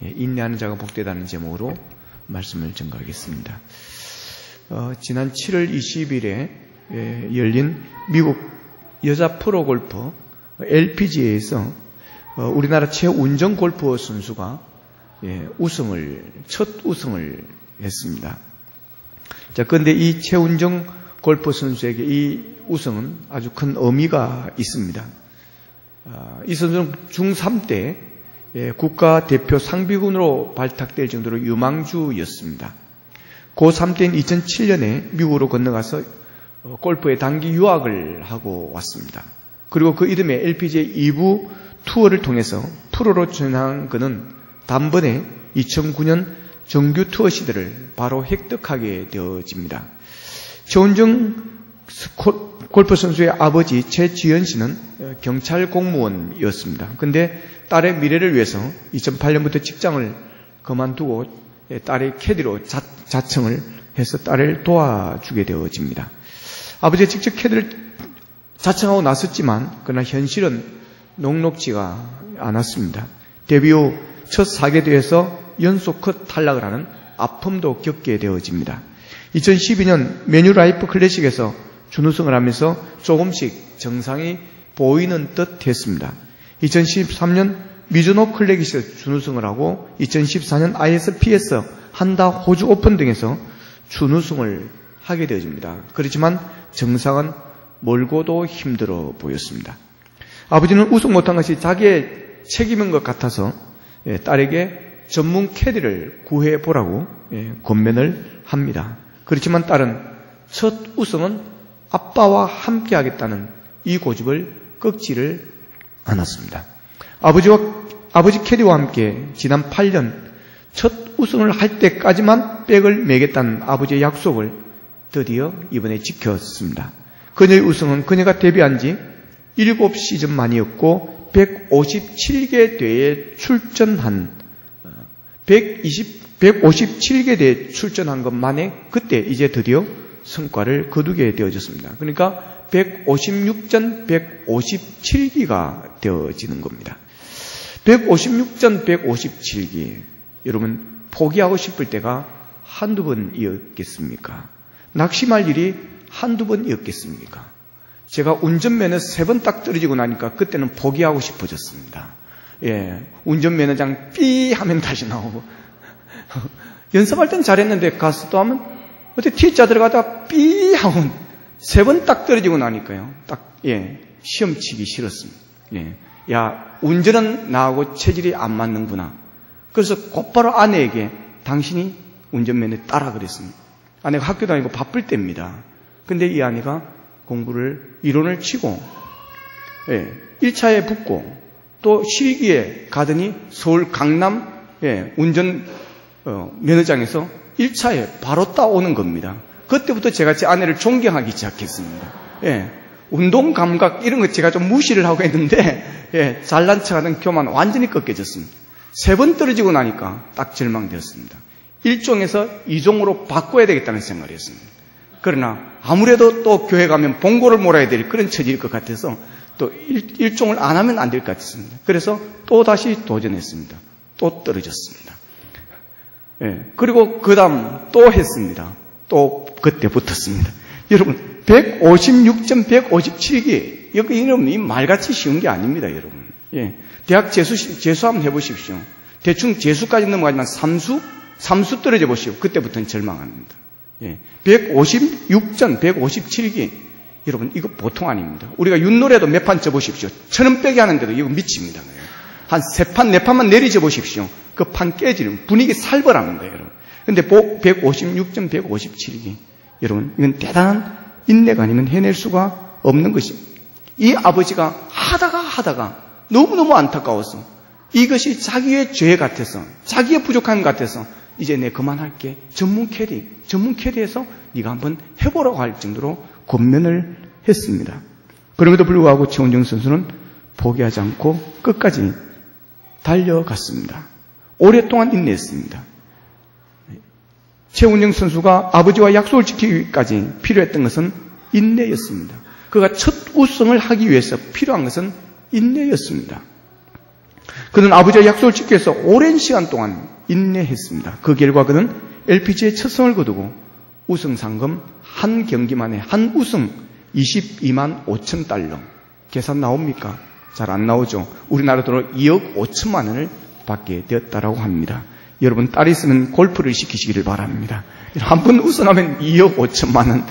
인내하는 자가 복되다는 제목으로 말씀을 전가하겠습니다. 지난 7월 20일에 열린 미국 여자 프로골프 LPGA에서 우리나라 최운정 골프 선수가 첫 우승을 했습니다. 자, 그런데 이 최운정 골프 선수에게 이 우승은 아주 큰 의미가 있습니다. 이 선수는 중3 때 국가대표 상비군으로 발탁될 정도로 유망주였습니다. 고3 때인 2007년에 미국으로 건너가서 골프에 단기 유학을 하고 왔습니다. 그리고 그 이듬해 LPGA 2부 투어를 통해서 프로로 전향한 그는 단번에 2009년 정규 투어 시드를 바로 획득하게 되어집니다. 최운정 골프 선수의 아버지 최지연 씨는 경찰 공무원이었습니다. 그런데 딸의 미래를 위해서 2008년부터 직장을 그만두고 딸의 캐디로 자청을 해서 딸을 도와주게 되어집니다. 아버지가 직접 캐디를 자청하고 나섰지만 그러나 현실은 녹록지가 않았습니다. 데뷔 후 첫 4개대회에서 연속 컷 탈락을 하는 아픔도 겪게 되어집니다. 2012년 메뉴라이프 클래식에서 준우승을 하면서 조금씩 정상이 보이는 듯 했습니다. 2013년 미즈노 클래식에서 준우승을 하고 2014년 ISP에서 한다 호주 오픈 등에서 준우승을 하게 되어집니다. 그렇지만 정상은 멀고도 힘들어 보였습니다. 아버지는 우승 못한 것이 자기의 책임인 것 같아서 딸에게 전문 캐디를 구해보라고 권면을 합니다. 그렇지만 딸은 첫 우승은 아빠와 함께 하겠다는 이 고집을 꺾지를 않았습니다. 아버지 캐디와 함께 지난 8년 첫 우승을 할 때까지만 백을 매겠다는 아버지의 약속을 드디어 이번에 지켰습니다. 그녀의 우승은 그녀가 데뷔한 지 7시즌 만이었고 157개 대회에 출전한 157개 대회에 출전한 것만에 그때 이제 드디어 성과를 거두게 되어졌습니다. 그러니까 156전 157기가 되어지는 겁니다. 156전 157기. 여러분, 포기하고 싶을 때가 한두 번이었겠습니까? 낙심할 일이 한두 번이었겠습니까? 제가 운전면허 3번 딱 떨어지고 나니까 그때는 포기하고 싶어졌습니다. 운전면허장 삐 하면 다시 나오고. 연습할 땐 잘했는데 가서 또 하면 어떻게 T자 들어가다가 삐 하고 3번 딱 떨어지고 나니까요. 시험 치기 싫었습니다. 운전은 나하고 체질이 안 맞는구나. 그래서 곧바로 아내에게 당신이 운전면허 따라 그랬습니다. 아내가 학교 다니고 바쁠 때입니다. 근데 이 아내가 공부를 이론을 치고 1차에 붙고 또 실기에 가더니 서울 강남 운전 면허장에서 1차에 바로 따오는 겁니다. 그때부터 제가 제 아내를 존경하기 시작했습니다. 운동 감각 이런 거 제가 좀 무시를 하고 했는데 잘난 척하던 교만 완전히 꺾여졌습니다. 3번 떨어지고 나니까 딱 절망되었습니다. 1종에서 2종으로 바꿔야 되겠다는 생각을 했습니다. 그러나 아무래도 또 교회 가면 봉고를 몰아야 될 그런 처지일 것 같아서 또 1종을 안 하면 안 될 것 같았습니다. 그래서 또 다시 도전했습니다. 또 떨어졌습니다. 그리고 그 다음 또 했습니다. 또 그때 붙었습니다. 여러분 156점 157기 이런 이 말같이 쉬운 게 아닙니다. 여러분. 대학 재수 한번 해보십시오. 대충 재수까지 넘어가지만 삼수 떨어져 보십시오. 그때부터는 절망합니다. 156점 157기 여러분 이거 보통 아닙니다. 우리가 윷놀이도 몇 판 져보십시오. 1000원 빼기 하는데도 이거 미칩니다. 한 3판 4판만 내리져 보십시오. 그 판 깨지면 분위기 살벌합니다. 여러분. 근데 156점 157기 여러분 이건 대단한 인내가 아니면 해낼 수가 없는 것입니다. 이 아버지가 하다가 너무너무 안타까워서 이것이 자기의 죄 같아서 자기의 부족함 같아서 이제 내 그만할게. 전문 캐디에서 네가 한번 해보라고 할 정도로 권면을 했습니다. 그럼에도 불구하고 최운정 선수는 포기하지 않고 끝까지 달려갔습니다. 오랫동안 인내했습니다. 최운정 선수가 아버지와 약속을 지키기까지 필요했던 것은 인내였습니다. 그가 첫 우승을 하기 위해서 필요한 것은 인내였습니다. 그는 아버지의 약속을 지키기 위해서 오랜 시간 동안 인내했습니다. 그 결과 그는 LPGA의 첫 승을 거두고 우승 상금 한 경기 만에 한 우승 22만 5천 달러. 계산 나옵니까? 잘 안 나오죠. 우리나라 돈으로 2억 5천만 원을 받게 되었다라고 합니다. 여러분 딸이 있으면 골프를 시키시기를 바랍니다. 한 번 우승하면 2억 5천만 원.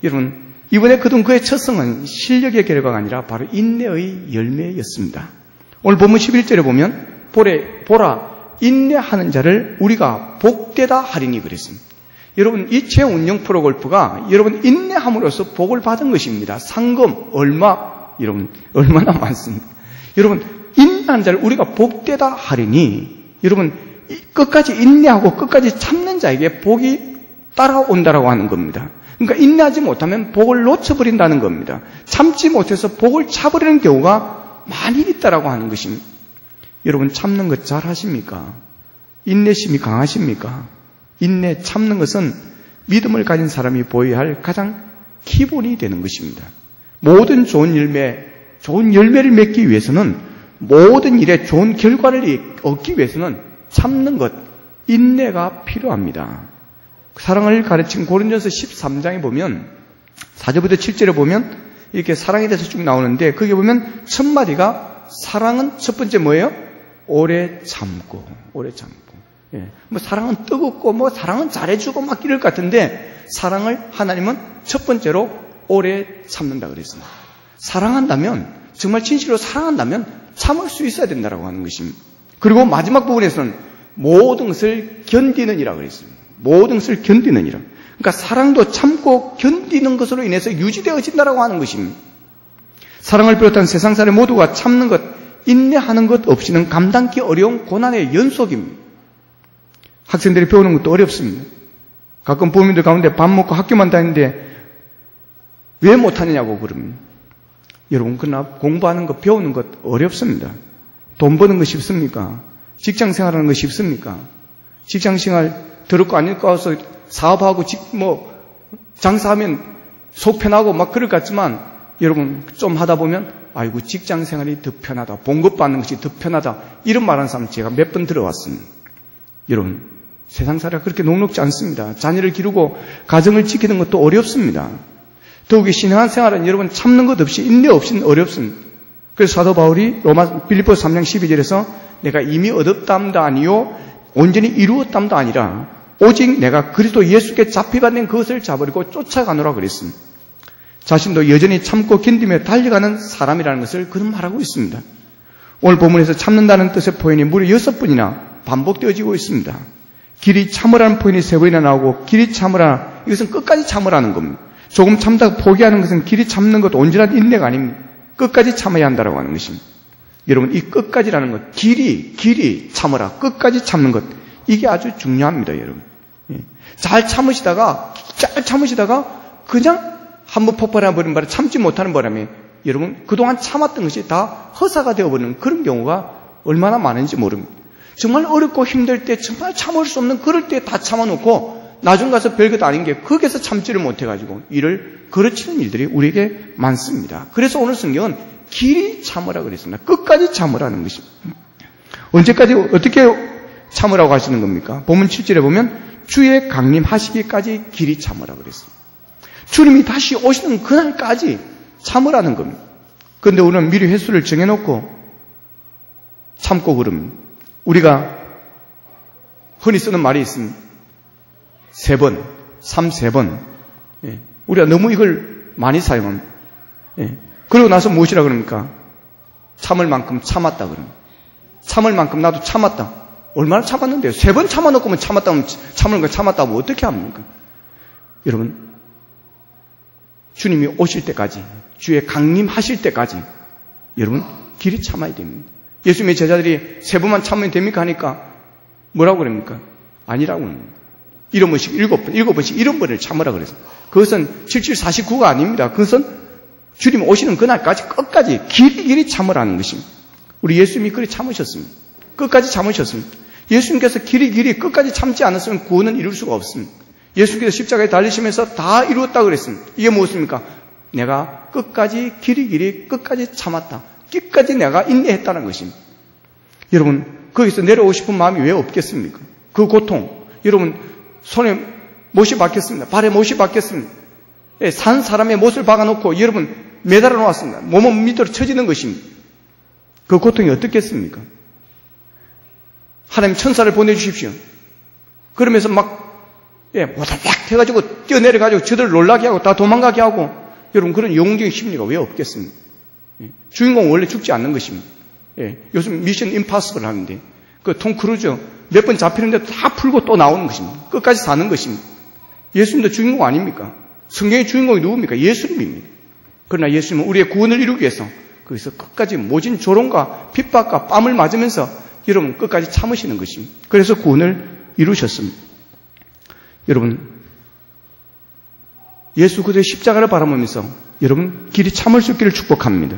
여러분 이번에 거둔 그의 첫 승은 실력의 결과가 아니라 바로 인내의 열매였습니다. 오늘 본문 11절에 보면 보라 인내하는 자를 우리가 복되다 하리니 그랬습니다. 여러분 이 체험운영 프로골프가 여러분 인내함으로써 복을 받은 것입니다. 상금 여러분 얼마나 많습니까? 여러분 인내하는 자를 우리가 복되다 하리니 여러분 끝까지 인내하고 끝까지 참는 자에게 복이 따라온다라고 하는 겁니다. 그러니까 인내하지 못하면 복을 놓쳐버린다는 겁니다. 참지 못해서 복을 차버리는 경우가 많이 있다라고 하는 것입니다. 여러분 참는 것 잘 하십니까? 인내심이 강하십니까? 인내 참는 것은 믿음을 가진 사람이 보여야 할 가장 기본이 되는 것입니다. 모든 좋은 열매를 맺기 위해서는 모든 일에 좋은 결과를 얻기 위해서는 참는 것, 인내가 필요합니다. 사랑을 가르친 고린도전서 13장에 보면 4절부터 7절에 보면 이렇게 사랑에 대해서 쭉 나오는데 거기 보면 첫 마디가 사랑은 첫 번째 뭐예요? 오래 참고. 예. 사랑은 뜨겁고 사랑은 잘해주고 막 이럴 것 같은데 사랑을 하나님은 첫 번째로 오래 참는다 그랬습니다. 사랑한다면 정말 진실로 사랑한다면 참을 수 있어야 된다라고 하는 것입니다. 그리고 마지막 부분에서는 모든 것을 견디느니라 그랬습니다. 모든 것을 견디느니라. 그러니까 사랑도 참고 견디는 것으로 인해서 유지되어진다라고 하는 것입니다. 사랑을 비롯한 세상 사람 모두가 참는 것, 인내하는 것 없이는 감당하기 어려운 고난의 연속입니다. 학생들이 배우는 것도 어렵습니다. 가끔 부모님들 가운데 밥 먹고 학교만 다니는데 왜 못하느냐고 그럽니다. 여러분 그러나 공부하는 것, 배우는 것 어렵습니다. 돈 버는 거 쉽습니까? 직장 생활하는 거 쉽습니까? 직장 생활 들을 거 아닐 거 와서 사업하고 장사하면 속 편하고 막 그럴 것 같지만 여러분 좀 하다 보면 아이고 직장 생활이 더 편하다. 봉급 받는 것이 더 편하다. 이런 말하는 사람 제가 몇 번 들어왔습니다. 여러분 세상 살이가 그렇게 녹록지 않습니다. 자녀를 기르고 가정을 지키는 것도 어렵습니다. 더욱이 신앙한 생활은 여러분 참는 것 없이 인내 없이는 어렵습니다. 그래서 사도 바울이 빌립보서 3장 12절에서 내가 이미 얻었담도 아니요 온전히 이루었담도 아니라 오직 내가 그리스도 예수께 잡히가 된 그것을 잡으려고 쫓아가노라 그랬습니다. 자신도 여전히 참고 견디며 달려가는 사람이라는 것을 그는 말하고 있습니다. 오늘 본문에서 참는다는 뜻의 표현이 무려 6번이나 반복되어지고 있습니다. 길이 참으라는 표현이 3번이나 나오고 길이 참으라 이것은 끝까지 참으라는 겁니다. 조금 참다가 포기하는 것은 길이 참는 것 온전한 인내가 아닙니다. 끝까지 참아야 한다고 하는 것입니다. 여러분 이 끝까지라는 것 길이 참으라 끝까지 참는 것 이게 아주 중요합니다. 여러분 잘 참으시다가 그냥 한번 폭발해버린 바람에 참지 못하는 바람에 여러분 그동안 참았던 것이 다 허사가 되어버리는 그런 경우가 얼마나 많은지 모릅니다. 정말 어렵고 힘들 때 정말 참을 수 없는 그럴 때 다 참아놓고 나중 가서 별것 아닌 게 거기서 참지를 못해가지고 이를 거르치는 일들이 우리에게 많습니다. 그래서 오늘 성경은 길이 참으라 그랬습니다. 끝까지 참으라는 것입니다. 언제까지 어떻게 참으라고 하시는 겁니까? 본문 7절에 보면 주의 강림하시기까지 길이 참으라 그랬습니다. 주님이 다시 오시는 그날까지 참으라는 겁니다. 그런데 우리는 미리 횟수를 정해놓고 참고 그럽니다. 우리가 흔히 쓰는 말이 있습니다. 3번, 3번. 예. 우리가 너무 이걸 많이 사용합니다. 예. 그러고 나서 무엇이라 그럽니까? 참을 만큼 참았다 그럽니다. 참을 만큼 나도 참았다. 얼마나 참았는데요? 3번 참아놓고 참았다면 참을 거 참았다고 어떻게 합니까? 여러분, 주님이 오실 때까지, 주의 강림하실 때까지 여러분 길이 참아야 됩니다. 예수님의 제자들이 3번만 참으면 됩니까? 하니까 뭐라고 그럽니까? 아니라고 합니다. 7번씩 7번씩 7번을 참으라 그랬어요. 그것은 7749가 아닙니다. 그것은 주님 오시는 그날까지 끝까지 길이 참으라는 것입니다. 우리 예수님이 그리 참으셨습니다. 끝까지 참으셨습니다. 예수님께서 길이 끝까지 참지 않았으면 구원은 이룰 수가 없습니다. 예수님께서 십자가에 달리시면서 다 이루었다 그랬습니다. 이게 무엇입니까? 내가 끝까지 길이 끝까지 참았다. 끝까지 내가 인내했다는 것입니다. 여러분, 거기서 내려오고 싶은 마음이 왜 없겠습니까? 그 고통, 여러분, 손에 못이 박혔습니다. 발에 못이 박혔습니다. 산 사람의 못을 박아놓고 여러분 매달아 놓았습니다. 몸은 밑으로 처지는 것입니다. 그 고통이 어떻겠습니까? 하나님 천사를 보내주십시오. 그러면서 오다닥 해가지고 뛰어내려가지고 저들 놀라게 하고 다 도망가게 하고, 여러분 그런 영웅적인 심리가 왜 없겠습니까? 주인공은 원래 죽지 않는 것입니다. 요즘 미션 임파서블 하는데 그 톰 크루즈 몇 번 잡히는데 다 풀고 또 나오는 것입니다. 끝까지 사는 것입니다. 예수님도 주인공 아닙니까? 성경의 주인공이 누굽니까? 예수님입니다. 그러나 예수님은 우리의 구원을 이루기 위해서 거기서 끝까지 모진 조롱과 핍박과 뺨을 맞으면서 여러분 끝까지 참으시는 것입니다. 그래서 구원을 이루셨습니다. 여러분, 예수 그리스도의 십자가를 바라보면서 여러분 길이 참을 수 있기를 축복합니다.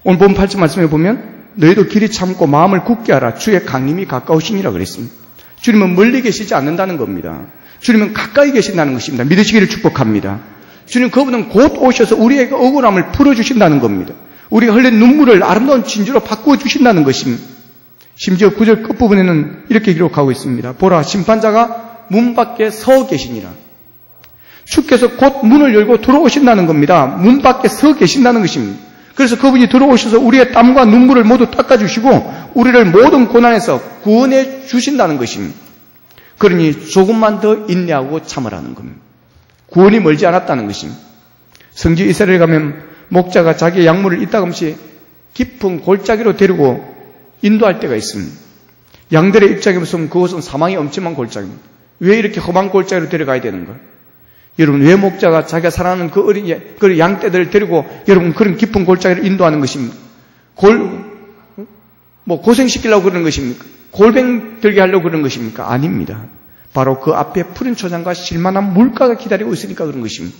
오늘 본 8절 말씀에 보면 너희도 길이 참고 마음을 굳게 하라. 주의 강림이 가까우시니라 그랬습니다. 주님은 멀리 계시지 않는다는 겁니다. 주님은 가까이 계신다는 것입니다. 믿으시기를 축복합니다. 주님 그분은 곧 오셔서 우리에게 억울함을 풀어주신다는 겁니다. 우리가 흘린 눈물을 아름다운 진주로 바꾸어 주신다는 것입니다. 심지어 9절 끝부분에는 이렇게 기록하고 있습니다. 보라, 심판자가 문 밖에 서 계시니라. 주께서 곧 문을 열고 들어오신다는 겁니다. 문 밖에 서 계신다는 것입니다. 그래서 그분이 들어오셔서 우리의 땀과 눈물을 모두 닦아주시고 우리를 모든 고난에서 구원해 주신다는 것입니다. 그러니 조금만 더 인내하고 참으라는 겁니다. 구원이 멀지 않았다는 것입니다. 성지 이스라엘에 가면 목자가 자기의 약물을 이따금씩 깊은 골짜기로 데리고 인도할 때가 있습니다. 양들의 입장에 보면 그것은 사망이 엄청난 골짜기입니다. 왜 이렇게 험한 골짜기로 데려가야 되는가? 여러분, 왜 목자가 자기가 사랑하는 그 어린 그 양떼들을 데리고 여러분 그런 깊은 골짜기를 인도하는 것입니까? 고생시키려고 그러는 것입니까? 골뱅 들게 하려고 그러는 것입니까? 아닙니다. 바로 그 앞에 푸른 초장과 실만한 물가가 기다리고 있으니까 그런 것입니다.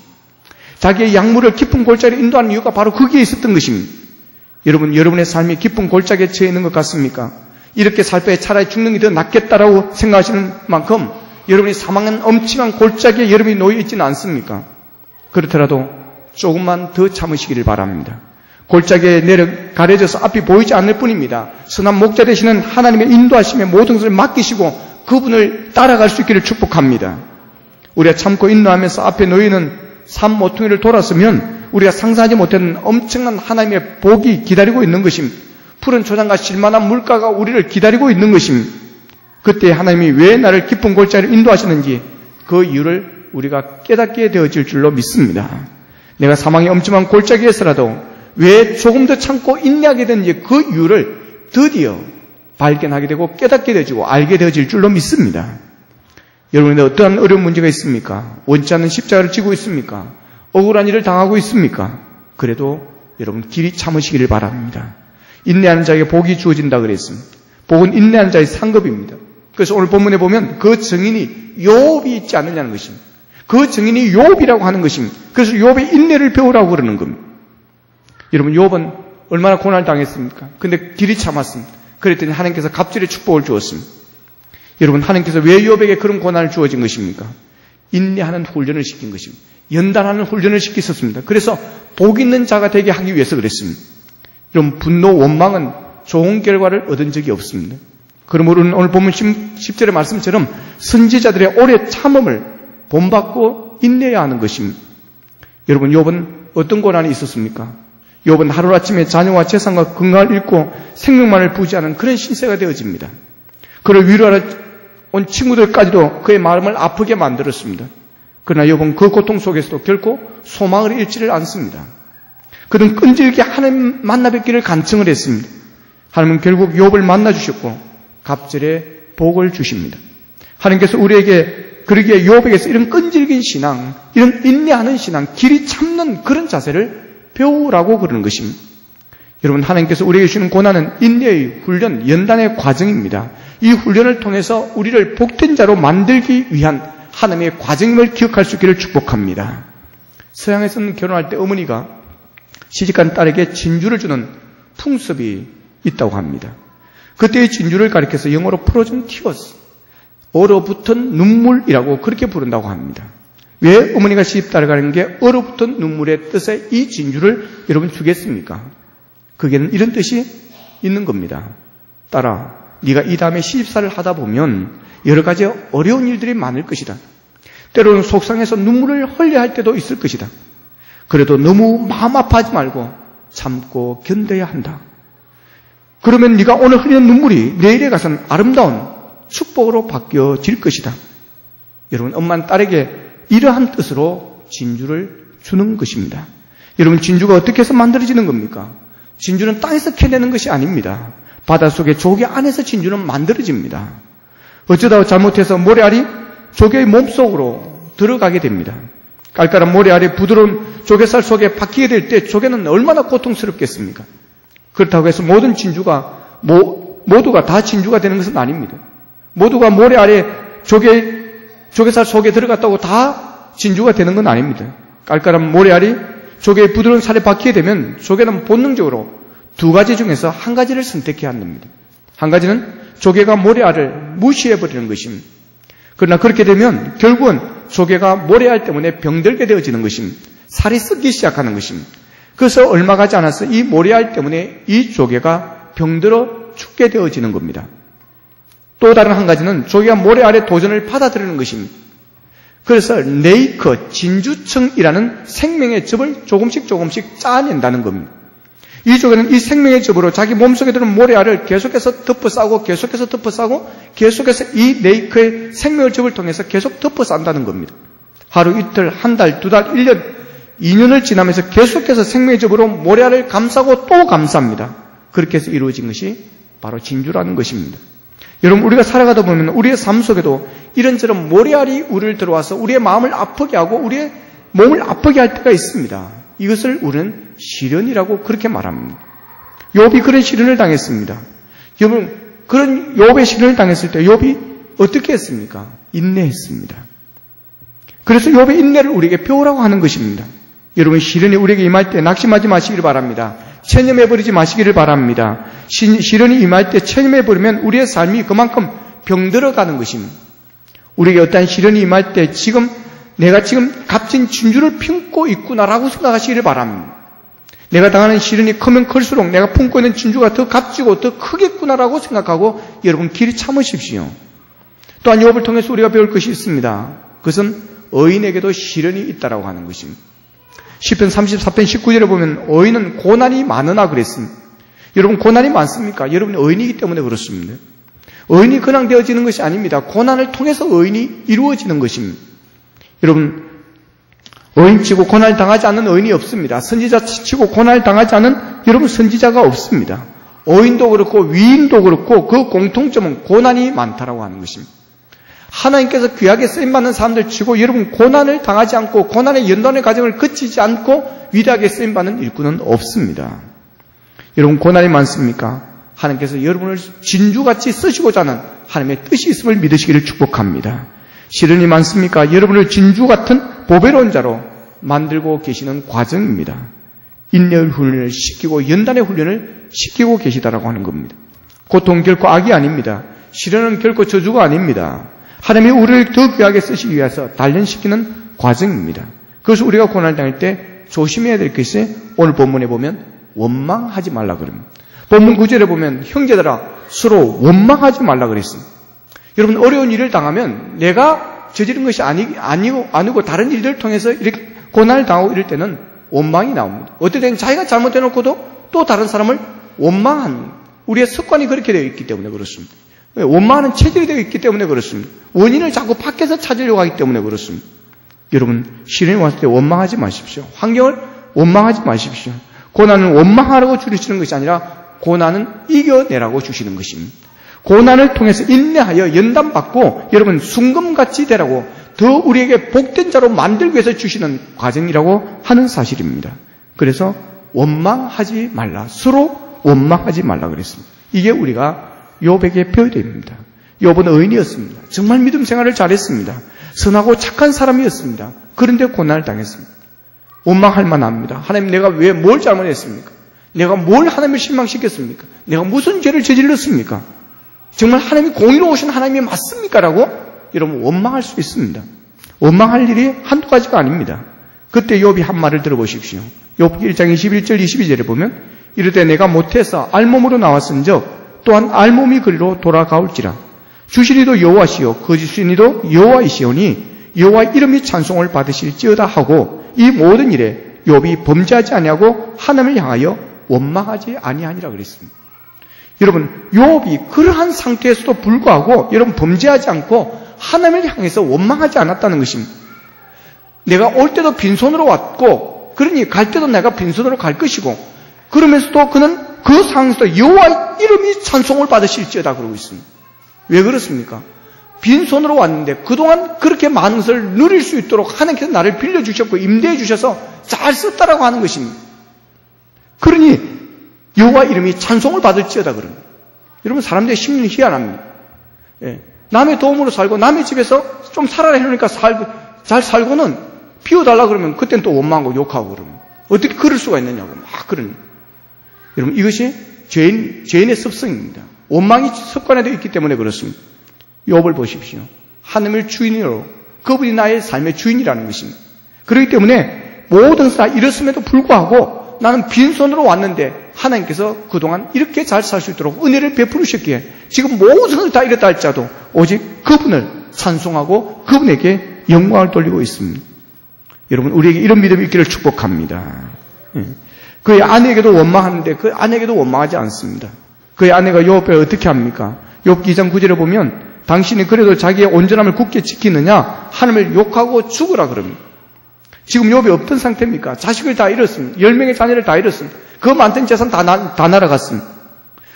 자기의 약물을 깊은 골짜기로 인도하는 이유가 바로 거기에 있었던 것입니다. 여러분, 여러분의 삶이 깊은 골짜기에 처해 있는 것 같습니까? 이렇게 살 바에 차라리 죽는 게 더 낫겠다라고 생각하시는 만큼 여러분이 사망한 엄청난 골짜기에 여러분이 놓여 있지는 않습니까? 그렇더라도 조금만 더 참으시기를 바랍니다. 골짜기에 가려져서 앞이 보이지 않을 뿐입니다. 선한 목자 되시는 하나님의 인도하심에 모든 것을 맡기시고 그분을 따라갈 수 있기를 축복합니다. 우리가 참고 인도하면서 앞에 놓이는 삶 모퉁이를 돌았으면 우리가 상상하지 못했던 엄청난 하나님의 복이 기다리고 있는 것입니다. 푸른 초장과 실만한 물가가 우리를 기다리고 있는 것입니다. 그때 하나님이 왜 나를 깊은 골짜기로 인도하시는지 그 이유를 우리가 깨닫게 되어질 줄로 믿습니다. 내가 사망의 엄청난 골짜기에서라도 왜 조금 더 참고 인내하게 되는지 그 이유를 드디어 발견하게 되고 깨닫게 되어지고 알게 되어질 줄로 믿습니다. 여러분의 어떠한 어려운 문제가 있습니까? 원치 않는 십자가를 지고 있습니까? 억울한 일을 당하고 있습니까? 그래도 여러분 길이 참으시기를 바랍니다. 인내하는 자에게 복이 주어진다 그랬습니다. 복은 인내하는 자의 상급입니다. 그래서 오늘 본문에 보면 그 증인이 욥이 있지 않느냐는 것입니다. 그 증인이 욥이라고 하는 것입니다. 그래서 욥의 인내를 배우라고 그러는 겁니다. 여러분, 욥은 얼마나 고난을 당했습니까? 근데 길이 참았습니다. 그랬더니 하나님께서 갑절의 축복을 주었습니다. 여러분, 하나님께서 왜 욥에게 그런 고난을 주어진 것입니까? 인내하는 훈련을 시킨 것입니다. 연단하는 훈련을 시켰었습니다. 그래서 복 있는 자가 되게 하기 위해서 그랬습니다. 여러분, 분노, 원망은 좋은 결과를 얻은 적이 없습니다. 그러므로 오늘 보면 10절의 말씀처럼 선지자들의 오래 참음을 본받고 인내해야 하는 것입니다. 여러분, 욥은 어떤 고난이 있었습니까? 욥은 하루아침에 자녀와 재산과 건강을 잃고 생명만을 부지하는 그런 신세가 되어집니다. 그를 위로하러 온 친구들까지도 그의 마음을 아프게 만들었습니다. 그러나 욥은 그 고통 속에서도 결코 소망을 잃지를 않습니다. 그는 끈질기게 하나님 만나 뵙기를 간청을 했습니다. 하나님은 결국 욥을 만나 주셨고 갑절에 복을 주십니다. 하나님께서 우리에게 그러기에 욥에게서 이런 끈질긴 신앙, 이런 인내하는 신앙, 길이 참는 그런 자세를 배우라고 그러는 것입니다. 여러분, 하나님께서 우리에게 주시는 고난은 인내의 훈련, 연단의 과정입니다. 이 훈련을 통해서 우리를 복된 자로 만들기 위한 하나님의 과정임을 기억할 수 있기를 축복합니다. 서양에서는 결혼할 때 어머니가 시집간 딸에게 진주를 주는 풍습이 있다고 합니다. 그때의 진주를 가리켜서 영어로 frozen tears, 얼어붙은 눈물이라고 그렇게 부른다고 합니다. 왜 어머니가 시집딸을 가는 게 얼어붙은 눈물의 뜻의 이 진주를 여러분 주겠습니까? 그게는 이런 뜻이 있는 겁니다. 딸아, 네가 이 다음에 시집살을 하다 보면 여러 가지 어려운 일들이 많을 것이다. 때로는 속상해서 눈물을 흘려야 할 때도 있을 것이다. 그래도 너무 마음 아파하지 말고 참고 견뎌야 한다. 그러면 네가 오늘 흘리는 눈물이 내일에 가서는 아름다운 축복으로 바뀌어질 것이다. 여러분, 엄마는 딸에게 이러한 뜻으로 진주를 주는 것입니다. 여러분, 진주가 어떻게 해서 만들어지는 겁니까? 진주는 땅에서 캐내는 것이 아닙니다. 바닷속의 조개 안에서 진주는 만들어집니다. 어쩌다 잘못해서 모래알이 조개의 몸속으로 들어가게 됩니다. 깔깔한 모래알이 부드러운 조개살 속에 박히게 될 때 조개는 얼마나 고통스럽겠습니까? 그렇다고 해서 모든 진주가 모두가 다 진주가 되는 것은 아닙니다. 모두가 모래알에 조개살 속에 들어갔다고 다 진주가 되는 건 아닙니다. 깔깔한 모래알이 조개의 부드러운 살에 박히게 되면 조개는 본능적으로 두 가지 중에서 한 가지를 선택해야 합니다. 한 가지는 조개가 모래알을 무시해버리는 것입니다. 그러나 그렇게 되면 결국은 조개가 모래알 때문에 병들게 되어지는 것입니다. 살이 썩기 시작하는 것입니다. 그래서 얼마 가지 않아서 이 모래알 때문에 이 조개가 병들어 죽게 되어지는 겁니다. 또 다른 한 가지는 조개가 모래알의 도전을 받아들이는 것입니다. 그래서 네이커, 진주청이라는 생명의 즙을 조금씩 짜낸다는 겁니다. 이 조개는 이 생명의 즙으로 자기 몸속에 들은 모래알을 계속해서 덮어싸고 계속해서 이 네이커의 생명의 즙을 통해서 계속 덮어싼다는 겁니다. 하루 이틀, 한 달, 두 달, 1년, 2년을 지나면서 계속해서 생명의 즙으로 모래알을 감싸고 또 감쌉니다. 그렇게 해서 이루어진 것이 바로 진주라는 것입니다. 여러분, 우리가 살아가다 보면 우리의 삶 속에도 이런저런 모래알이 우리를 들어와서 우리의 마음을 아프게 하고 우리의 몸을 아프게 할 때가 있습니다. 이것을 우리는 시련이라고 그렇게 말합니다. 욥이 그런 시련을 당했습니다. 여러분, 그런 욥의 시련을 당했을 때 욥이 어떻게 했습니까? 인내했습니다. 그래서 욥의 인내를 우리에게 배우라고 하는 것입니다. 여러분, 시련이 우리에게 임할 때 낙심하지 마시기를 바랍니다. 체념해버리지 마시기를 바랍니다. 시련이 임할 때 체념해버리면 우리의 삶이 그만큼 병들어가는 것입니다. 우리에게 어떠한 시련이 임할 때 내가 지금 값진 진주를 품고 있구나라고 생각하시기를 바랍니다. 내가 당하는 시련이 크면 클수록 내가 품고 있는 진주가 더 값지고 더 크겠구나라고 생각하고 여러분 길이 참으십시오. 또한 욥을 통해서 우리가 배울 것이 있습니다. 그것은 의인에게도 시련이 있다라고 하는 것입니다. 시편 34편 19절에 보면 의인은 고난이 많으나 그랬습니다. 여러분, 고난이 많습니까? 여러분이 의인이기 때문에 그렇습니다. 의인이 그냥 되어지는 것이 아닙니다. 고난을 통해서 의인이 이루어지는 것입니다. 여러분, 의인치고 고난을 당하지 않는 의인이 없습니다. 선지자치고 고난을 당하지 않은 여러분 선지자가 없습니다. 의인도 그렇고 위인도 그렇고 그 공통점은 고난이 많다라고 하는 것입니다. 하나님께서 귀하게 쓰임받는 사람들 치고 여러분 고난을 당하지 않고 고난의 연단의 과정을 거치지 않고 위대하게 쓰임받는 일꾼은 없습니다. 여러분, 고난이 많습니까? 하나님께서 여러분을 진주같이 쓰시고자 하는 하나님의 뜻이 있음을 믿으시기를 축복합니다. 시련이 많습니까? 여러분을 진주 같은 보배로운 자로 만들고 계시는 과정입니다. 인내의 훈련을 시키고 연단의 훈련을 시키고 계시다라고 하는 겁니다. 고통 결코 악이 아닙니다. 시련은 결코 저주가 아닙니다. 하나님이 우리를 더 귀하게 쓰시기 위해서 단련시키는 과정입니다. 그래서 우리가 고난을 당할 때 조심해야 될 것이 오늘 본문에 보면 원망하지 말라 그럽니다. 본문 9절에 보면 형제들아 서로 원망하지 말라 그랬습니다. 여러분, 어려운 일을 당하면 내가 저지른 것이 아니고 다른 일들을 통해서 이렇게 고난을 당하고 이럴 때는 원망이 나옵니다. 어떨 때는 자기가 잘못해놓고도 또 다른 사람을 원망하는 우리의 습관이 그렇게 되어 있기 때문에 그렇습니다. 원망하는 체질이 되어 있기 때문에 그렇습니다. 원인을 자꾸 밖에서 찾으려고 하기 때문에 그렇습니다. 여러분, 시련이 왔을 때 원망하지 마십시오. 환경을 원망하지 마십시오. 고난은 원망하라고 주시는 것이 아니라 고난은 이겨내라고 주시는 것입니다. 고난을 통해서 인내하여 연단받고 여러분 순금같이 되라고 더 우리에게 복된 자로 만들기 위해서 주시는 과정이라고 하는 사실입니다. 그래서 원망하지 말라, 서로 원망하지 말라 그랬습니다. 이게 우리가 욥에게 배워야 됩니다. 욥은 의인이었습니다. 정말 믿음 생활을 잘했습니다. 선하고 착한 사람이었습니다. 그런데 고난을 당했습니다. 원망할 만합니다. 하나님, 내가 왜 뭘 잘못했습니까? 내가 뭘 하나님을 실망시켰습니까? 내가 무슨 죄를 저질렀습니까? 정말 하나님이 공의로우신 하나님이 맞습니까? 라고 여러분 원망할 수 있습니다. 원망할 일이 한두 가지가 아닙니다. 그때 욥이 한 말을 들어보십시오. 욥기 1장 21절 22절에 보면 이르되 내가 못해서 알몸으로 나왔은즉 또한 알몸이 그리로 돌아가올지라. 주신이도 여호와시요 거짓신이도 여호와이시오니 여호와 이름이 찬송을 받으실지어다 하고 이 모든 일에 욥이 범죄하지 아니하고 하나님을 향하여 원망하지 아니하니라 그랬습니다. 여러분, 욥이 그러한 상태에서도 불구하고 여러분 범죄하지 않고 하나님을 향해서 원망하지 않았다는 것입니다. 내가 올 때도 빈손으로 왔고 그러니 갈 때도 내가 빈손으로 갈 것이고 그러면서도 그는 그 상황에서 여호와 이름이 찬송을 받으실지어다 그러고 있습니다. 왜 그렇습니까? 빈손으로 왔는데 그동안 그렇게 많은 것을 누릴 수 있도록 하나님께서 나를 빌려주셨고 임대해 주셔서 잘 썼다라고 하는 것입니다. 그러니 여호와 이름이 찬송을 받을지어다 그럽니다. 여러분, 사람들의 심리는 희한합니다. 예. 남의 도움으로 살고 남의 집에서 좀 살아라 해놓으니까 잘 살고는 비워달라 그러면 그때는 또 원망하고 욕하고 그러면 어떻게 그럴 수가 있느냐고 막 그러니. 여러분, 이것이 죄인의 습성입니다. 원망이 습관에 되어 있기 때문에 그렇습니다. 욥을 보십시오. 하나님을 주인으로 그분이 나의 삶의 주인이라는 것입니다. 그렇기 때문에 모든 것을 다 잃었음에도 불구하고 나는 빈손으로 왔는데 하나님께서 그동안 이렇게 잘 살 수 있도록 은혜를 베푸셨기에 지금 모든 것을 다 잃었다 할지라도 오직 그분을 찬송하고 그분에게 영광을 돌리고 있습니다. 여러분, 우리에게 이런 믿음이 있기를 축복합니다. 그의 아내에게도 원망하는데 그 아내에게도 원망하지 않습니다. 그의 아내가 욥을 어떻게 합니까? 욥기 2장 9절에 보면 당신이 그래도 자기의 온전함을 굳게 지키느냐 하나님을 욕하고 죽으라 그럽니다. 지금 욥이 어떤 상태입니까? 자식을 다 잃었습니다. 10명의 자녀를 다 잃었습니다. 그 많던 재산 다 날아갔습니다.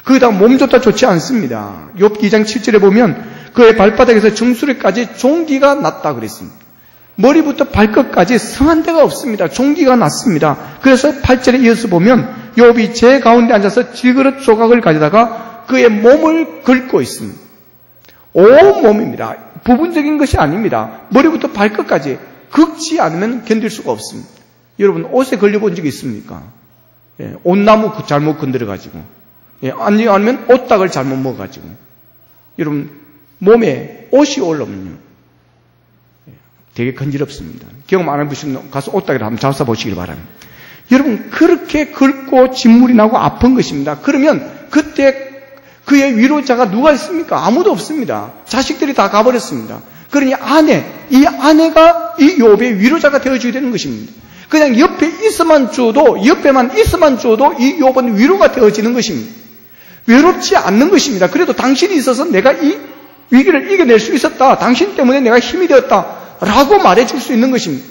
거기다가 몸조차 좋지 않습니다. 욥기 2장 7절에 보면 그의 발바닥에서 정수리까지 종기가 났다 그랬습니다. 머리부터 발끝까지 성한 데가 없습니다. 종기가 났습니다. 그래서 8절에 이어서 보면 욥이 제 가운데 앉아서 질그릇 조각을 가져다가 그의 몸을 긁고 있습니다. 온 몸입니다. 부분적인 것이 아닙니다. 머리부터 발끝까지 긁지 않으면 견딜 수가 없습니다. 여러분, 옷에 걸려본 적이 있습니까? 예, 옷나무 잘못 건드려가지고, 예, 아니면 옷닭을 잘못 먹어가지고, 여러분, 몸에 옷이 올라오면요, 되게 간지럽습니다. 경험 안 해보시면 가서 옷닭이라 한번 잡숴보시길 바랍니다. 여러분, 그렇게 긁고 진물이 나고 아픈 것입니다. 그러면 그때 그의 위로자가 누가 있습니까? 아무도 없습니다. 자식들이 다 가버렸습니다. 그러니 이 아내가 이 욥의 위로자가 되어줘야 되는 것입니다. 그냥 옆에만 있어만 줘도 이 욥은 위로가 되어지는 것입니다. 외롭지 않는 것입니다. 그래도 당신이 있어서 내가 이 위기를 이겨낼 수 있었다. 당신 때문에 내가 힘이 되었다. 라고 말해줄 수 있는 것입니다.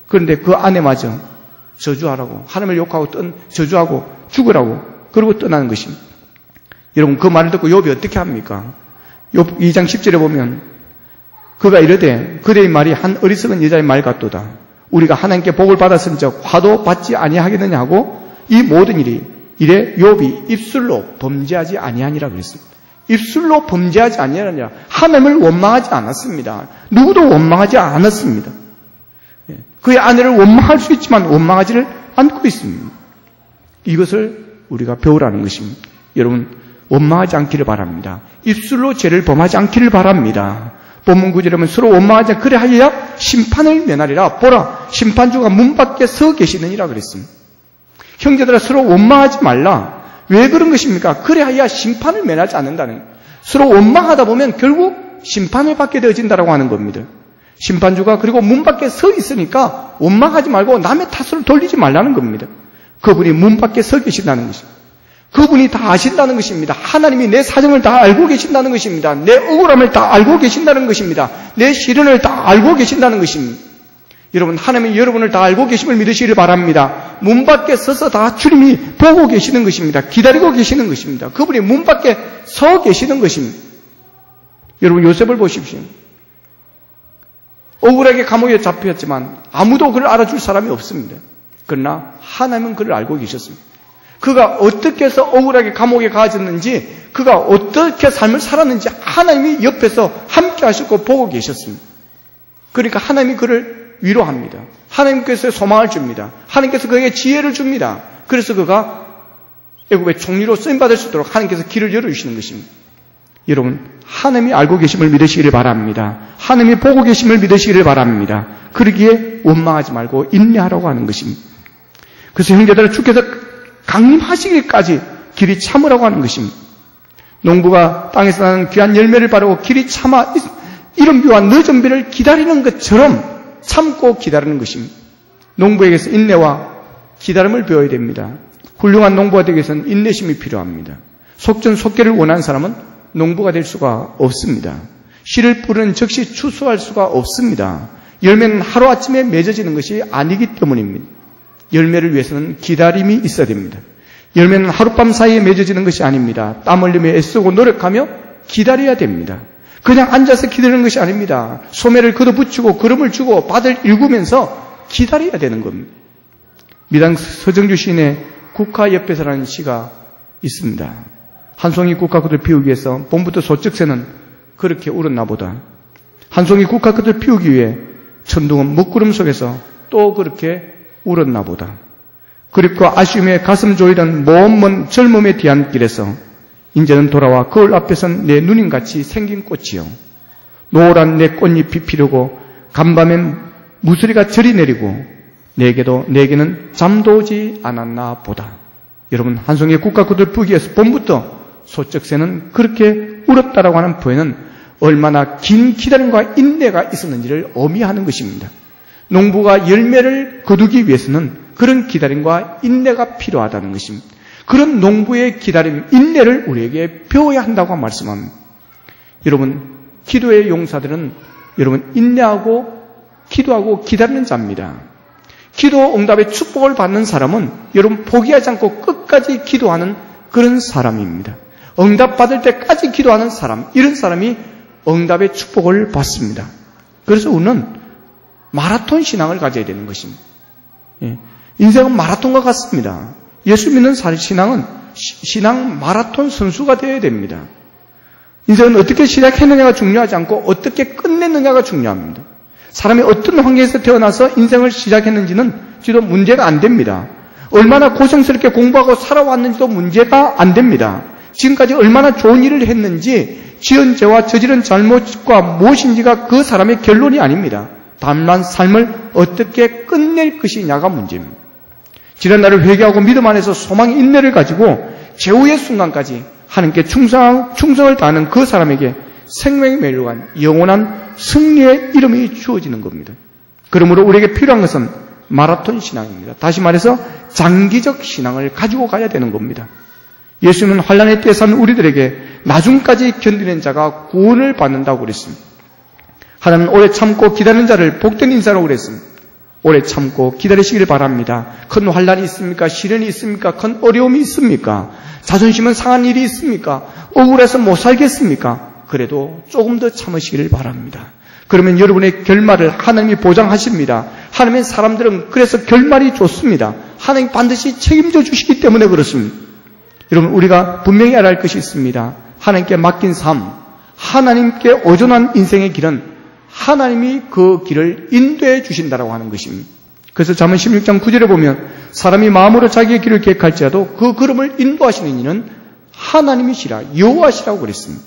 그런데 그 아내마저 저주하라고, 하나님을 욕하고 저주하고 죽으라고 그러고 떠나는 것입니다. 여러분, 그 말을 듣고 욥이 어떻게 합니까? 욥 2장 10절에 보면 그가 이르되 그대의 말이 한 어리석은 여자의 말 같도다. 우리가 하나님께 복을 받았은즉 화도 받지 아니하겠느냐 하고 이 모든 일이 이래 욥이 입술로 범죄하지 아니하니라 그랬습니다. 입술로 범죄하지 아니하느냐, 하나님을 원망하지 않았습니다. 누구도 원망하지 않았습니다. 그의 아내를 원망할 수 있지만 원망하지를 않고 있습니다. 이것을 우리가 배우라는 것입니다. 여러분, 원망하지 않기를 바랍니다. 입술로 죄를 범하지 않기를 바랍니다. 본문 9절에 보면 서로 원망하지 않 그래 하여야 심판을 면하리라. 보라, 심판주가 문 밖에 서 계시느니라 그랬습니다. 형제들아, 서로 원망하지 말라. 왜 그런 것입니까? 그래 하여야 심판을 면하지 않는다는, 서로 원망하다 보면 결국 심판을 받게 되어진다라고 하는 겁니다. 심판주가 그리고 문 밖에 서 있으니까 원망하지 말고 남의 탓을 돌리지 말라는 겁니다. 그분이 문 밖에 서 계신다는 것입니다. 그분이 다 아신다는 것입니다. 하나님이 내 사정을 다 알고 계신다는 것입니다. 내 억울함을 다 알고 계신다는 것입니다. 내 시련을 다 알고 계신다는 것입니다. 여러분, 하나님이 여러분을 다 알고 계심을 믿으시기를 바랍니다. 문 밖에 서서 다 주님이 보고 계시는 것입니다. 기다리고 계시는 것입니다. 그분이 문 밖에 서 계시는 것입니다. 여러분, 요셉을 보십시오. 억울하게 감옥에 잡혔지만 아무도 그를 알아줄 사람이 없습니다. 그러나 하나님은 그를 알고 계셨습니다. 그가 어떻게 해서 억울하게 감옥에 가졌는지, 그가 어떻게 삶을 살았는지 하나님이 옆에서 함께 하셨고 보고 계셨습니다. 그러니까 하나님이 그를 위로합니다. 하나님께서 소망을 줍니다. 하나님께서 그에게 지혜를 줍니다. 그래서 그가 애굽의 총리로 쓰임받을 수 있도록 하나님께서 길을 열어주시는 것입니다. 여러분, 하나님이 알고 계심을 믿으시기를 바랍니다. 하나님이 보고 계심을 믿으시기를 바랍니다. 그러기에 원망하지 말고 인내하라고 하는 것입니다. 그래서 형제들아, 주께서 강림하시기까지 길이 참으라고 하는 것입니다. 농부가 땅에서 나는 귀한 열매를 바르고 길이 참아 이른 비와 늦은 비를 기다리는 것처럼 참고 기다리는 것입니다. 농부에게서 인내와 기다림을 배워야 됩니다. 훌륭한 농부가 되기 위해서는 인내심이 필요합니다. 속전속결을 원하는 사람은 농부가 될 수가 없습니다. 씨를 뿌리는 즉시 추수할 수가 없습니다. 열매는 하루아침에 맺어지는 것이 아니기 때문입니다. 열매를 위해서는 기다림이 있어야 됩니다. 열매는 하룻밤 사이에 맺어지는 것이 아닙니다. 땀 흘리며 애쓰고 노력하며 기다려야 됩니다. 그냥 앉아서 기다리는 것이 아닙니다. 소매를 걷어붙이고 걸음을 주고 밭을 일구면서 기다려야 되는 겁니다. 미당 서정주 시인의 국화 옆에서라는 시가 있습니다. 한 송이 국화꽃을 피우기 위해서 봄부터 소쩍새는 그렇게 울었나 보다. 한 송이 국화꽃을 피우기 위해 천둥은 먹구름 속에서 또 그렇게 울었나 보다. 그립고 아쉬움에 가슴 조이던 먼 젊음의 뒤안길에서 이제는 돌아와 거울 앞에선 내 누님같이 생긴 꽃이요. 노란 내 꽃잎이 피려고 간밤엔 무수리가 저리 내리고 내게는 잠도 오지 않았나 보다. 여러분, 한 송이의 국화꽃을 피우기 위해서 봄부터 소쩍새는 그렇게 울었다라고 하는 표현은 얼마나 긴 기다림과 인내가 있었는지를 의미하는 것입니다. 농부가 열매를 거두기 위해서는 그런 기다림과 인내가 필요하다는 것입니다. 그런 농부의 기다림, 인내를 우리에게 배워야 한다고 말씀합니다. 여러분, 기도의 용사들은 여러분 인내하고 기도하고 기다리는 자입니다. 기도 응답의 축복을 받는 사람은 여러분 포기하지 않고 끝까지 기도하는 그런 사람입니다. 응답받을 때까지 기도하는 사람, 이런 사람이 응답의 축복을 받습니다. 그래서 우리는 마라톤 신앙을 가져야 되는 것입니다. 인생은 마라톤과 같습니다. 예수 믿는 신앙은 신앙 마라톤 선수가 되어야 됩니다. 인생은 어떻게 시작했느냐가 중요하지 않고 어떻게 끝냈느냐가 중요합니다. 사람이 어떤 환경에서 태어나서 인생을 시작했는지는 지도 문제가 안 됩니다. 얼마나 고생스럽게 공부하고 살아왔는지도 문제가 안 됩니다. 지금까지 얼마나 좋은 일을 했는지 지은 죄와 저지른 잘못과 무엇인지가 그 사람의 결론이 아닙니다. 다만 삶을 어떻게 끝낼 것이냐가 문제입니다. 지난 날을 회개하고 믿음 안에서 소망의 인내를 가지고 최후의 순간까지 하나님께 충성을 다하는 그 사람에게 생명의 멸류관, 영원한 승리의 이름이 주어지는 겁니다. 그러므로 우리에게 필요한 것은 마라톤 신앙입니다. 다시 말해서 장기적 신앙을 가지고 가야 되는 겁니다. 예수님은 환난의 때에 산 우리들에게 나중까지 견디는 자가 구원을 받는다고 그랬습니다. 하나님은 오래 참고 기다리는 자를 복된 인사라고 그랬습니다. 오래 참고 기다리시길 바랍니다. 큰 환난이 있습니까? 시련이 있습니까? 큰 어려움이 있습니까? 자존심은 상한 일이 있습니까? 억울해서 못 살겠습니까? 그래도 조금 더 참으시기를 바랍니다. 그러면 여러분의 결말을 하나님이 보장하십니다. 하나님의 사람들은 그래서 결말이 좋습니다. 하나님 반드시 책임져 주시기 때문에 그렇습니다. 여러분, 우리가 분명히 알아야 할 것이 있습니다. 하나님께 맡긴 삶, 하나님께 의존한 인생의 길은 하나님이 그 길을 인도해 주신다라고 하는 것입니다. 그래서 잠언 16장 9절에 보면 사람이 마음으로 자기의 길을 계획할지라도 그 걸음을 인도하시는 이는 하나님이시라, 여호와시라고 그랬습니다.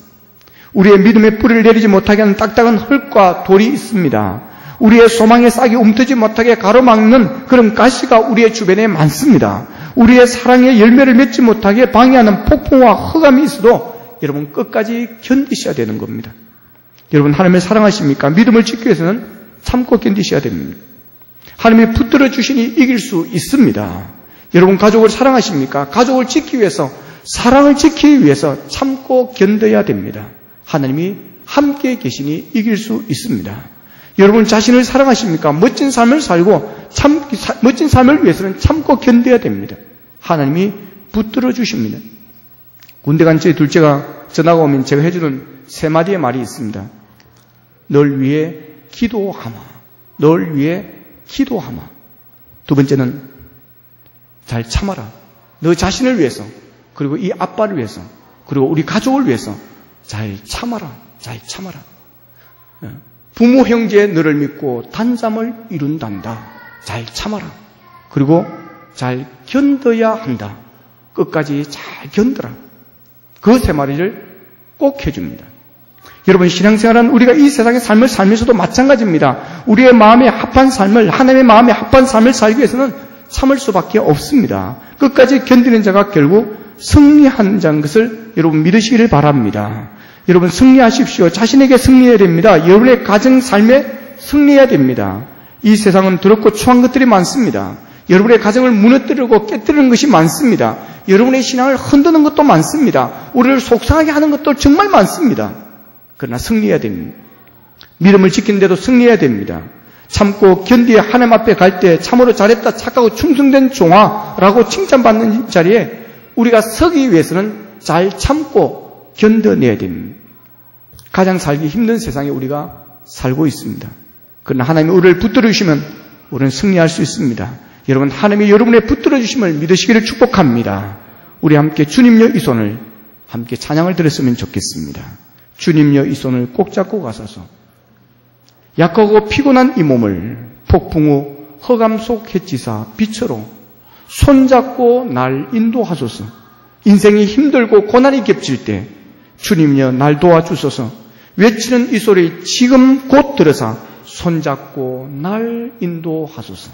우리의 믿음의 뿌리를 내리지 못하게 하는 딱딱한 흙과 돌이 있습니다. 우리의 소망의 싹이 움트지 못하게 가로막는 그런 가시가 우리의 주변에 많습니다. 우리의 사랑의 열매를 맺지 못하게 방해하는 폭풍과 흑암이 있어도 여러분 끝까지 견디셔야 되는 겁니다. 여러분, 하나님을 사랑하십니까? 믿음을 지키기 위해서는 참고 견디셔야 됩니다. 하나님이 붙들어 주시니 이길 수 있습니다. 여러분, 가족을 사랑하십니까? 가족을 지키기 위해서, 사랑을 지키기 위해서 참고 견뎌야 됩니다. 하나님이 함께 계시니 이길 수 있습니다. 여러분, 자신을 사랑하십니까? 멋진 삶을 살고 멋진 삶을 위해서는 참고 견뎌야 됩니다. 하나님이 붙들어 주십니다. 군대 간 저희 둘째가 전화가 오면 제가 해주는 세 마디의 말이 있습니다. 널 위해 기도하마. 널 위해 기도하마. 두 번째는 잘 참아라. 너 자신을 위해서, 그리고 이 아빠를 위해서, 그리고 우리 가족을 위해서 잘 참아라. 잘 참아라. 부모 형제 너를 믿고 단잠을 이룬단다. 잘 참아라. 그리고 잘 견뎌야 한다. 끝까지 잘 견뎌라. 그 세 마디를 꼭 해줍니다. 여러분, 신앙생활은 우리가 이 세상의 삶을 살면서도 마찬가지입니다. 우리의 마음에 합한 삶을, 하나님의 마음에 합한 삶을 살기 위해서는 참을 수밖에 없습니다. 끝까지 견디는 자가 결국 승리하는 자인 것을 여러분 믿으시기를 바랍니다. 여러분 승리하십시오. 자신에게 승리해야 됩니다. 여러분의 가정 삶에 승리해야 됩니다. 이 세상은 더럽고 추한 것들이 많습니다. 여러분의 가정을 무너뜨리고 깨뜨리는 것이 많습니다. 여러분의 신앙을 흔드는 것도 많습니다. 우리를 속상하게 하는 것도 정말 많습니다. 그러나 승리해야 됩니다. 믿음을 지키는데도 승리해야 됩니다. 참고 견디어 하나님 앞에 갈 때 참으로 잘했다, 착하고 충성된 종아라고 칭찬받는 자리에 우리가 서기 위해서는 잘 참고 견뎌내야 됩니다. 가장 살기 힘든 세상에 우리가 살고 있습니다. 그러나 하나님이 우리를 붙들어 주시면 우리는 승리할 수 있습니다. 여러분, 하나님이 여러분의 붙들어 주심을 믿으시기를 축복합니다. 우리 함께 주님여 이 손을 함께 찬양을 드렸으면 좋겠습니다. 주님여 이 손을 꼭 잡고 가소서. 약하고 피곤한 이 몸을 폭풍 후 허감 속 햇지사 빛으로 손잡고 날 인도하소서. 인생이 힘들고 고난이 겹칠 때 주님여 날 도와주소서. 외치는 이 소리 지금 곧 들어서 손잡고 날 인도하소서.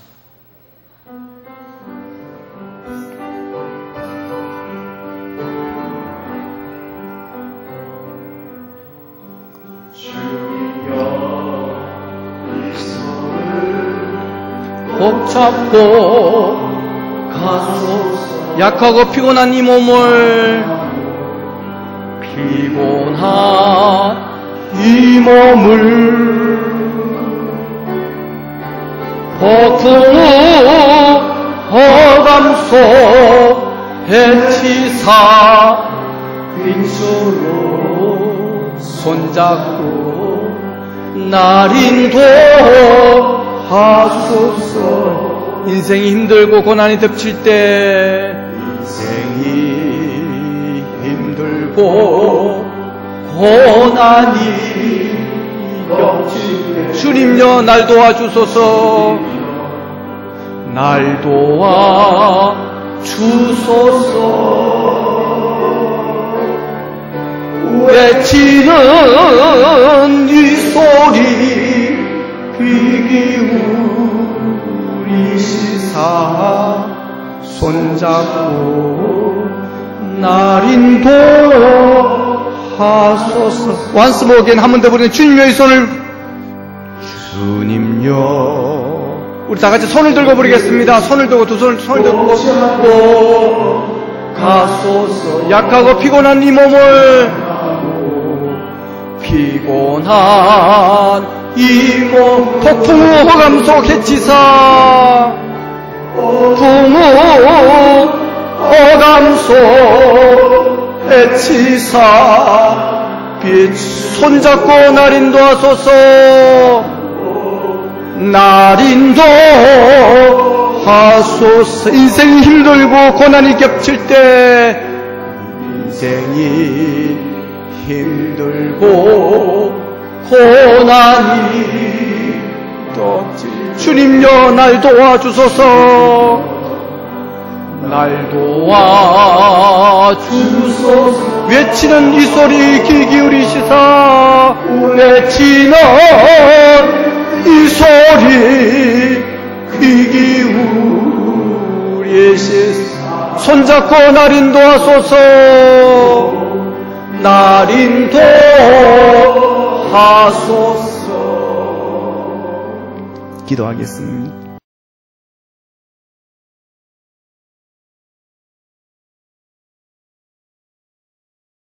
꼭 잡고 가소서. 약하고 피곤한 이 몸을 폭풍 허감 속 해치사 빛으로 손잡고 날 인도하소서. 인생이 힘들고 고난이 덮칠 때 인생이 힘들고 고난이 덮칠 때 주님여 날 도와주소서. 날 도와주소서. 외치는 이 소리 귀 기울이시사 손잡고 날 인도하소서. Once more again, 한 번 더 부르는 주님여 이 손을 주님여. 우리 다 같이 손을 들고 부르겠습니다. 손을 들고 두 손을 들고 가소서. 약하고 피곤한 이 몸을 피곤한 이 몸 폭풍 후 허감 속 해치사 폭풍 후 허감 속 해치사 빛 손잡고 날 인도하소서. 날 인도하소서. 인생이 힘들고 고난이 겹칠 때 인생이 힘들고 고난이 덮칠 주님여 날 도와주소서. 날 도와주소서. 외치는 이 소리 귀 기울이시사 외치는 이 소리 귀 기울이시사 손잡고 날 인도하소서. 날 인도하소서. 기도하겠습니다.